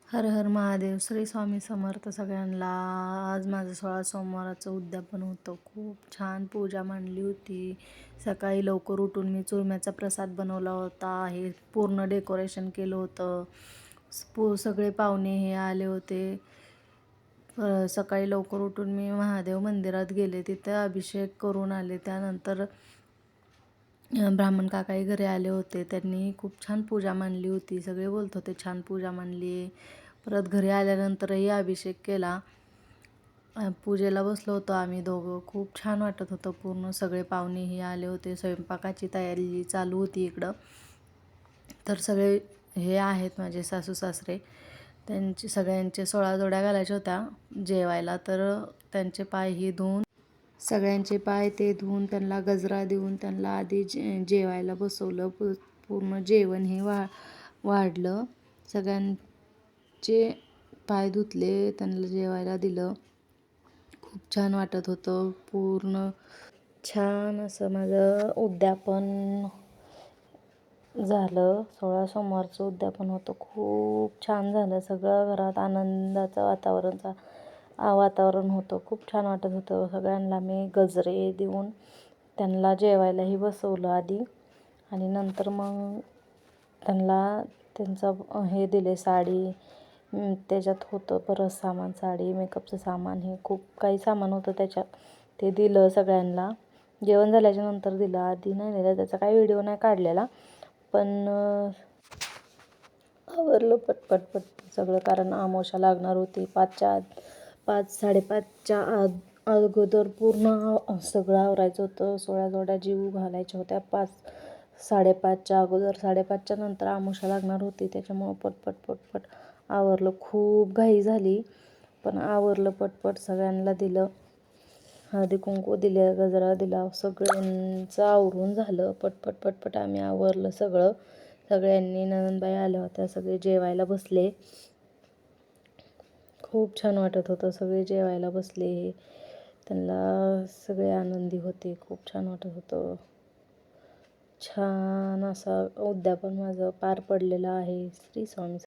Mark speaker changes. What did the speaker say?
Speaker 1: हर हर महादेव. श्री स्वामी समर्थ सगळ्यांना. आज माझं 16 सोमवाराचं उद्यापन होतं. खूप छान पूजा मांडली होती. सकाळी लवकर उठून मी चुरम्याचा प्रसाद बनवला होता. हे पूर्ण डेकोरेशन केलं होतं. सगळे पाहुणे हे आले होते. सकाळी लवकर उठून मी महादेव मंदिरात गेले, तिथे अभिषेक करून आले. त्यानंतर ब्राह्मण काकाही घरी आले होते. त्यांनी खूप छान पूजा मांडली होती. सगळे बोलत होते छान पूजा मांडली. परत घरी आल्यानंतरही अभिषेक केला. पूजेला बसलो होतो आम्ही दोघं. खूप छान वाटत होतं. पूर्ण सगळे पाहुणेही आले होते. स्वयंपाकाची तयारी चालू होती इकडं. तर सगळे हे आहेत माझे सासू सासरे, त्यांचे सगळ्यांचे 16 जोड्या घालायच्या होत्या जेवायला. तर त्यांचे पायही धुवून, सगळ्यांचे पाय ते धुवून, त्यांना गजरा देऊन त्यांना आधी जेवायला बसवलं. पूर्ण जेवण हे वाढलं. सगळ्यांचे पाय धुतले, त्यांना जेवायला दिलं. खूप छान वाटत होतं. पूर्ण छान असं माझं उद्यापन झालं. 16 सोमवारचं उद्यापन होतं. खूप छान झालं. सगळं घरात आनंदाचं वातावरण होतं. खूप छान वाटत होतं. सगळ्यांना मी गजरे देऊन त्यांना जेवायलाही बसवलं आधी, आणि नंतर मग त्यांना त्यांचं हे दिले, साडी. त्याच्यात होतं परत सामान, साडी, मेकअपचं सामान, हे खूप काही सामान होतं त्याच्यात. ते दिलं सगळ्यांना. जेवण झाल्याच्या नंतर दिलं, आधी नाही दिलं. त्याचा काही व्हिडिओ नाही काढलेला, पण आवरलं पटपट सगळं. कारण आमोशा लागणार होती 5:30च्या अगोदर पूर्ण सगळं आवरायचं होतं. 16 जोड्या जीव घालायच्या होत्या 5:30च्या अगोदर. 5:30च्या नंतर आमोशा लागणार होती. त्याच्यामुळं पटपट आवरलं. खूप घाई झाली, पण आवरलं पटपट. सगळ्यांना दिलं, हळदी कुंकू दिले, गजरा दिला. सगळ्यांचं आवरून झालं पटपट आम्ही आवरलं सगळं. सगळ्यांनी, नणंदबाई आल्या होत्या, सगळे जेवायला बसले. खूप छान वाटत होतं. सगळे जेवायला बसले, त्यांना सगळे आनंदी होते. खूप छान वाटत होतं. छान असं उद्यापन माझं पार पडलेलं आहे. श्री स्वामी